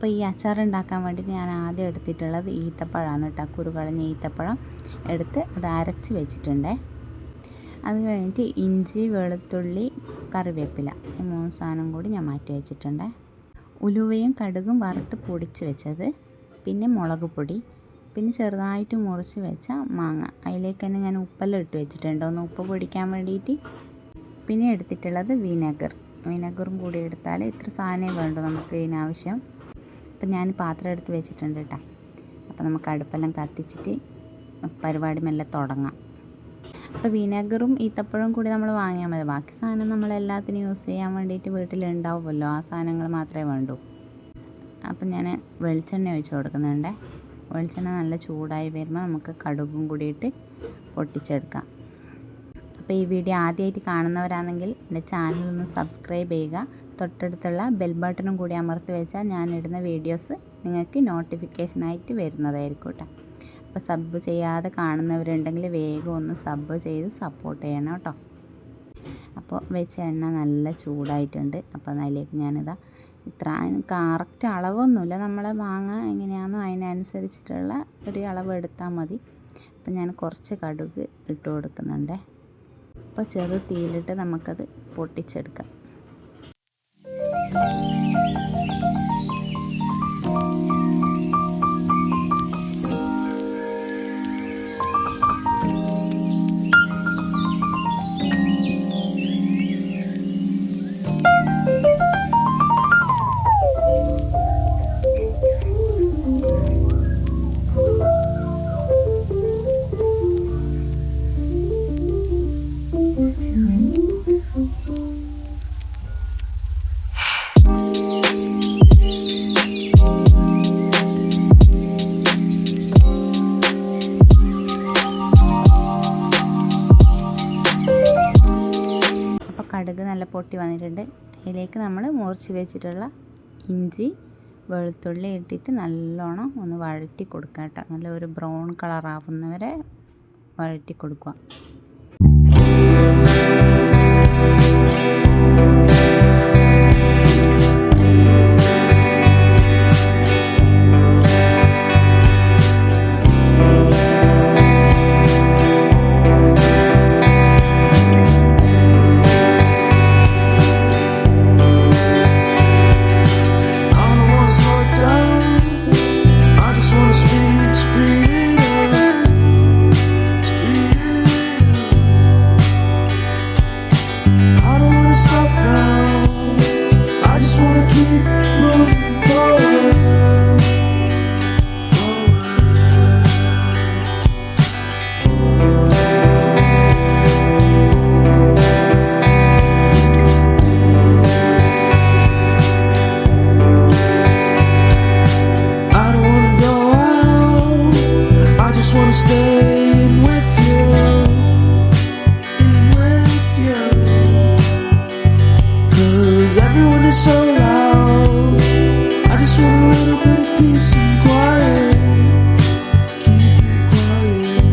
അപ്പോൾ ഈ അച്ചാർ ഉണ്ടാക്കാൻ വേണ്ടി ഞാൻ ആദ്യം എടുത്തിട്ടുള്ളത് ഈത്തപ്പഴമാണ് കേട്ടോ. കുരുകളഞ്ഞ ഈത്തപ്പഴം എടുത്ത് അത് അരച്ച് വെച്ചിട്ടുണ്ടേ. അത് കഴിഞ്ഞിട്ട് ഇഞ്ചി, വെളുത്തുള്ളി, കറിവേപ്പില ഈ 3 സാധനം കൂടി ഞാൻ മാറ്റി വെച്ചിട്ടുണ്ട്. ഉലുവയും കടുകും വറുത്ത് പൊടിച്ച് വെച്ചത്, പിന്നെ മുളക് പൊടി, പിന്നെ ചെറുതായിട്ട് മുറിച്ച് വെച്ച മാങ്ങ. അതിലേക്ക് തന്നെ ഞാൻ ഉപ്പെല്ലാം ഇട്ട് വെച്ചിട്ടുണ്ട്, ഒന്ന് ഉപ്പ് പൊടിക്കാൻ വേണ്ടിയിട്ട്. പിന്നെ എടുത്തിട്ടുള്ളത് വിനെഗറും കൂടി എടുത്താൽ ഇത്ര സാധനമേ വേണ്ടൂ നമുക്ക് ഇതിനാവശ്യം. അപ്പം ഞാൻ പാത്രം എടുത്ത് വെച്ചിട്ടുണ്ട് കേട്ടോ. അപ്പോൾ നമുക്ക് അടുപ്പെല്ലാം കത്തിച്ചിട്ട് പരിപാടി മെല്ലെ തുടങ്ങാം. അപ്പോൾ വിനെഗറും ഈത്തപ്പഴവും കൂടി നമ്മൾ വാങ്ങിയാൽ മതി. ബാക്കി സാധനം നമ്മളെല്ലാത്തിനും യൂസ് ചെയ്യാൻ വേണ്ടിയിട്ട് വീട്ടിലുണ്ടാവുമല്ലോ, ആ സാധനങ്ങൾ മാത്രമേ വേണ്ടൂ. അപ്പം ഞാൻ വെളിച്ചെണ്ണ ഒഴിച്ച് കൊടുക്കുന്നുണ്ട്. വെളിച്ചെണ്ണ നല്ല ചൂടായി വരുമ്പോൾ നമുക്ക് കടുകും കൂടിയിട്ട് പൊട്ടിച്ചെടുക്കാം. അപ്പോൾ ഈ വീഡിയോ ആദ്യമായിട്ട് കാണുന്നവരാണെങ്കിൽ എൻ്റെ ചാനലൊന്ന് സബ്സ്ക്രൈബ് ചെയ്യുക. തൊട്ടടുത്തുള്ള ബെൽ ബട്ടണും കൂടി അമർത്തി വെച്ചാൽ ഞാനിടുന്ന വീഡിയോസ് നിങ്ങൾക്ക് നോട്ടിഫിക്കേഷനായിട്ട് വരുന്നതായിരിക്കും കേട്ടോ. അപ്പോൾ സബ് ചെയ്യാതെ കാണുന്നവരുണ്ടെങ്കിൽ വേഗം ഒന്ന് സബ് ചെയ്ത് സപ്പോർട്ട് ചെയ്യണം കേട്ടോ. അപ്പോൾ വെച്ച എണ്ണ നല്ല ചൂടായിട്ടുണ്ട്. അപ്പോൾ അതിലേക്ക് ഞാനിതാ ഇത്ര കറക്റ്റ് അളവൊന്നുമില്ല, നമ്മളെ മാങ്ങ എങ്ങനെയാണോ അതിനനുസരിച്ചിട്ടുള്ള ഒരു അളവ് എടുത്താൽ മതി. അപ്പം ഞാൻ കുറച്ച് കടുക് ഇട്ട് കൊടുക്കുന്നുണ്ട്. അപ്പോൾ ചെറു തീയിലിട്ട് നമുക്കത് പൊട്ടിച്ചെടുക്കാം. കടുക് നല്ല പൊട്ടി വന്നിട്ടുണ്ട്. അതിലേക്ക് നമ്മൾ മുറിച്ച് വെച്ചിട്ടുള്ള ഇഞ്ചി, വെളുത്തുള്ളി ഇട്ടിട്ട് നല്ലോണം ഒന്ന് വഴറ്റി കൊടുക്കുക കേട്ടോ. നല്ല ഒരു ബ്രൗൺ കളറാവുന്നവരെ വഴറ്റി കൊടുക്കുക. Everyone is so loud. I just want a little bit of peace and quiet. Keep it quiet.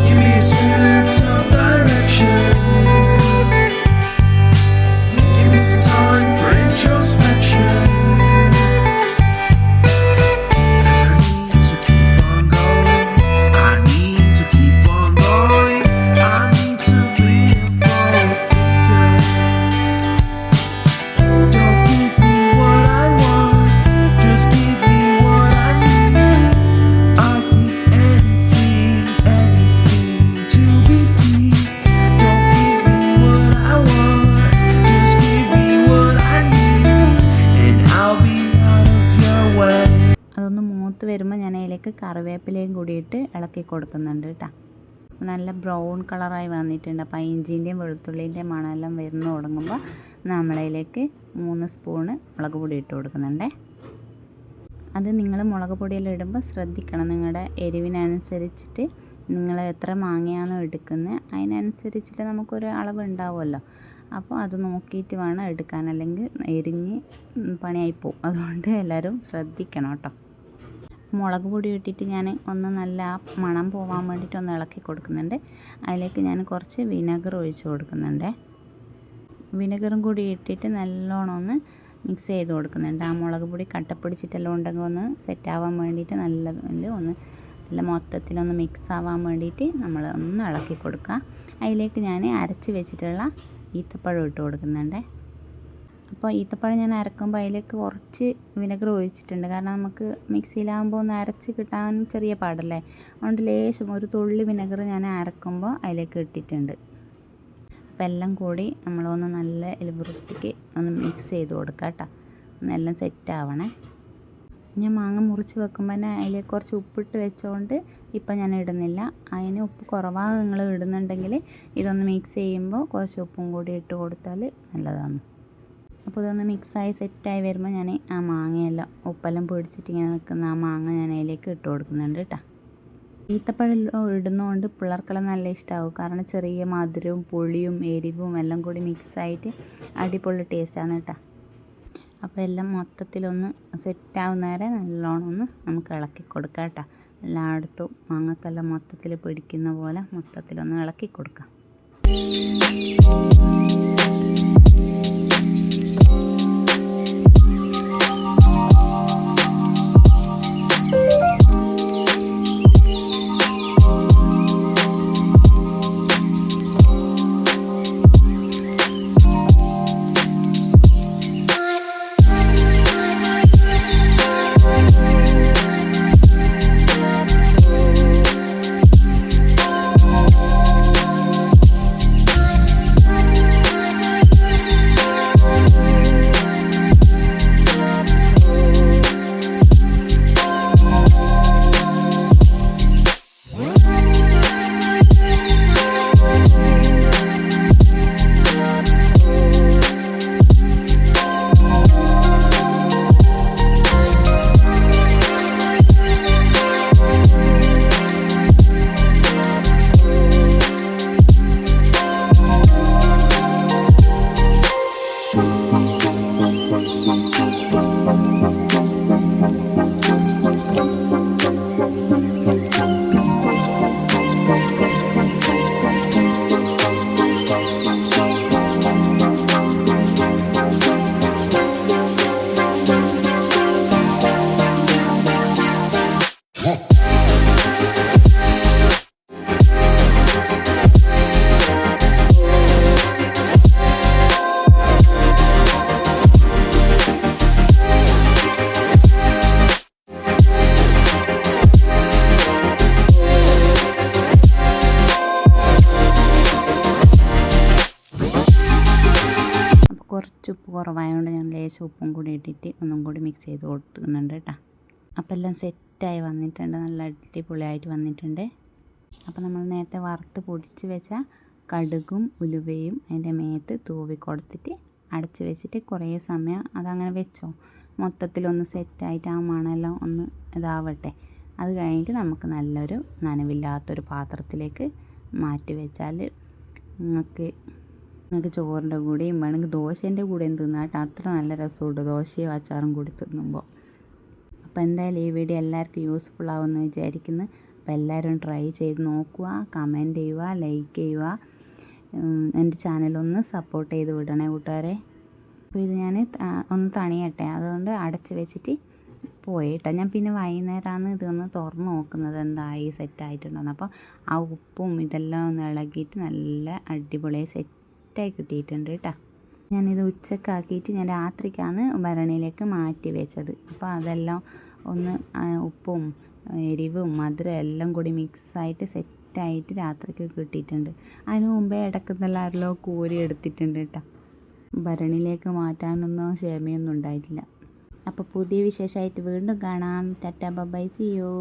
Give me a sense of direction. Give me some time for introspection. 'Cause I need to keep on going. I need to keep on going. I need to be a forward. വരുമ്പോൾ ഞാൻ അതിലേക്ക് കറിവേപ്പിലയും കൂടിയിട്ട് ഇളക്കി കൊടുക്കുന്നുണ്ട് കേട്ടോ. നല്ല brown കളറായി വന്നിട്ടുണ്ട്. അപ്പോൾ ഇഞ്ചിൻ്റെയും വെളുത്തുള്ളിൻ്റെയും മണമെല്ലാം വരുന്ന തുടങ്ങുമ്പോൾ നമ്മളതിലേക്ക് 3 സ്പൂണ് മുളക് പൊടി ഇട്ട് കൊടുക്കുന്നുണ്ട്. അത് നിങ്ങൾ മുളക് പൊടിയെല്ലാം ഇടുമ്പോൾ ശ്രദ്ധിക്കണം, നിങ്ങളുടെ എരിവിനനുസരിച്ചിട്ട് നിങ്ങൾ എത്ര മാങ്ങയാണോ എടുക്കുന്നത് അതിനനുസരിച്ചിട്ട് നമുക്കൊരു അളവ് ഉണ്ടാവുമല്ലോ. അപ്പോൾ അത് നോക്കിയിട്ട് വേണം എടുക്കാൻ, അല്ലെങ്കിൽ എരിഞ്ഞ് പണിയായിപ്പോവും. അതുകൊണ്ട് എല്ലാവരും ശ്രദ്ധിക്കണം കേട്ടോ. മുളക് പൊടി ഇട്ടിട്ട് ഞാൻ ഒന്ന് നല്ല മണം പോകാൻ വേണ്ടിയിട്ട് ഒന്ന് ഇളക്കി കൊടുക്കുന്നുണ്ട്. അതിലേക്ക് ഞാൻ കുറച്ച് വിനെഗർ ഒഴിച്ച് കൊടുക്കുന്നുണ്ട്. വിനെഗറും കൂടി ഇട്ടിട്ട് നല്ലോണം ഒന്ന് മിക്സ് ചെയ്ത് കൊടുക്കുന്നുണ്ട്. ആ മുളക് പൊടി കട്ടപ്പിടിച്ചിട്ടെല്ലാം ഉണ്ടെങ്കിൽ ഒന്ന് സെറ്റാവാൻ വേണ്ടിയിട്ട് നല്ല മൊത്തത്തിലൊന്ന് മിക്സ് ആവാൻ വേണ്ടിയിട്ട് നമ്മൾ ഒന്ന് ഇളക്കി കൊടുക്കുക. അതിലേക്ക് ഞാൻ അരച്ച് വെച്ചിട്ടുള്ള ഈത്തപ്പഴം ഇട്ട് കൊടുക്കുന്നുണ്ട്. അപ്പോൾ ഈത്തപ്പഴം ഞാൻ അരക്കുമ്പോൾ അതിലേക്ക് കുറച്ച് വിനെഗർ ഒഴിച്ചിട്ടുണ്ട്. കാരണം നമുക്ക് മിക്സിയിലാകുമ്പോൾ ഒന്ന് അരച്ച് കിട്ടാൻ ചെറിയ പാടല്ലേ. അതുകൊണ്ട് ലേശം ഒരു തുള്ളി വിനെഗർ ഞാൻ അരക്കുമ്പോൾ അതിലേക്ക് ഇട്ടിട്ടുണ്ട്. അപ്പോൾ എല്ലാം കൂടി നമ്മളൊന്ന് നല്ല വൃത്തിക്ക് ഒന്ന് മിക്സ് ചെയ്ത് കൊടുക്കുക കേട്ടോ. എല്ലാം സെറ്റാവണേ. ഞാൻ മാങ്ങ മുറിച്ച് വെക്കുമ്പോൾ തന്നെ അതിലേക്ക് കുറച്ച് ഉപ്പിട്ട് വെച്ചുകൊണ്ട് ഇപ്പം ഞാൻ ഇടുന്നില്ല. അതിന് ഉപ്പ് കുറവാണ് നിങ്ങൾ ഇടുന്നുണ്ടെങ്കിൽ ഇതൊന്ന് മിക്സ് ചെയ്യുമ്പോൾ കുറച്ച് ഉപ്പും കൂടി ഇട്ട് കൊടുത്താൽ നല്ലതാണ്. അപ്പോൾ ഇതൊന്ന് മിക്സായി സെറ്റായി വരുമ്പോൾ ഞാൻ ആ മാങ്ങയെല്ലാം ഉപ്പെല്ലാം പിടിച്ചിട്ട് ഇങ്ങനെ നിൽക്കുന്ന ആ മാങ്ങ ഞാൻ അതിലേക്ക് ഇട്ട് കൊടുക്കുന്നുണ്ട് കേട്ടോ. ഈത്തപ്പഴം ഇടുന്നതുകൊണ്ട് പിള്ളേർക്കെല്ലാം നല്ല ഇഷ്ടമാവും. കാരണം ചെറിയ മധുരവും പുളിയും എരിവും എല്ലാം കൂടി മിക്സായിട്ട് അടിപൊളി ടേസ്റ്റാണ് കേട്ടോ. അപ്പോൾ എല്ലാം മൊത്തത്തിലൊന്ന് സെറ്റാവുന്ന വരെ നല്ലോണം ഒന്ന് നമുക്ക് ഇളക്കി കൊടുക്കാം കേട്ടോ. എല്ലായിടത്തും മാങ്ങക്കെല്ലാം മൊത്തത്തിൽ പിടിക്കുന്ന പോലെ മൊത്തത്തിലൊന്ന് ഇളക്കി കൊടുക്കാം. കുറച്ച് ഉപ്പ് കുറവായതുകൊണ്ട് ഞാൻ ലേശം ഉപ്പും കൂടി ഇട്ടിട്ട് ഒന്നും കൂടി മിക്സ് ചെയ്ത് കൊടുക്കുന്നുണ്ട് കേട്ടോ. അപ്പോൾ എല്ലാം സെറ്റായി വന്നിട്ടുണ്ട്. നല്ല അടിപൊളിയായിട്ട് വന്നിട്ടുണ്ട്. അപ്പോൾ നമ്മൾ നേരത്തെ വറുത്ത് പൊടിച്ച് വെച്ച കടുകും ഉലുവയും അതിൻ്റെ മേത്ത് തൂവി കൊടുത്തിട്ട് അടച്ച് വെച്ചിട്ട് കുറേ സമയം അതങ്ങനെ വെച്ചോ. മൊത്തത്തിലൊന്ന് സെറ്റായിട്ട് ആ മണമെല്ലാം ഒന്ന് ഇതാവട്ടെ. അത് കഴിഞ്ഞിട്ട് നമുക്ക് നല്ലൊരു നനവില്ലാത്തൊരു പാത്രത്തിലേക്ക് മാറ്റി വെച്ചാൽ നിങ്ങൾക്ക് ചോറിൻ്റെ കൂടെയും വേണമെങ്കിൽ ദോശേൻ്റെ കൂടെയും തിന്നാം കേട്ടോ. അത്ര നല്ല രസമുണ്ട് ദോശയും അച്ചാറും കൂടി തിന്നുമ്പോൾ. അപ്പോൾ എന്തായാലും ഈ വീഡിയോ എല്ലാവർക്കും യൂസ്ഫുൾ ആവുമെന്ന് വിചാരിക്കുന്നു. അപ്പോൾ എല്ലാവരും ട്രൈ ചെയ്ത് നോക്കുക, കമൻറ്റ് ചെയ്യുക, ലൈക്ക് ചെയ്യുക. എൻ്റെ ചാനലൊന്ന് സപ്പോർട്ട് ചെയ്ത് വിടണേ കൂട്ടുകാരെ. അപ്പോൾ ഇത് ഞാൻ ഒന്ന് തണിയട്ടെ, അതുകൊണ്ട് അടച്ച് വെച്ചിട്ട് പോയിട്ടോ. ഞാൻ പിന്നെ വൈകുന്നേരമാണ് ഇതൊന്ന് തുറന്ന് നോക്കുന്നത് എന്തായി സെറ്റായിട്ടുണ്ടോയെന്ന്. അപ്പോൾ ആ ഉപ്പും ഇതെല്ലാം ഒന്ന് ഇളകിയിട്ട് നല്ല അടിപൊളിയായി സെറ്റായി കിട്ടിയിട്ടുണ്ട് കേട്ടോ. ഞാനിത് ഉച്ചക്കാക്കിയിട്ട് ഞാൻ രാത്രിക്കാണ് ഭരണിയിലേക്ക് മാറ്റി വെച്ചത്. അപ്പോൾ അതെല്ലാം ഒന്ന് ഉപ്പും എരിവും മധുരം എല്ലാം കൂടി മിക്സായിട്ട് സെറ്റായിട്ട് രാത്രിക്ക് കിട്ടിയിട്ടുണ്ട്. അതിന് മുമ്പേ ഇടയ്ക്കെന്നെല്ലാവരിലോ കോരി എടുത്തിട്ടുണ്ട് കേട്ടോ. ഭരണിയിലേക്ക് മാറ്റാനൊന്നും ക്ഷമയൊന്നും ഉണ്ടായിട്ടില്ല. അപ്പോൾ പുതിയ വിശേഷമായിട്ട് വീണ്ടും കാണാം. Tata bye, see U.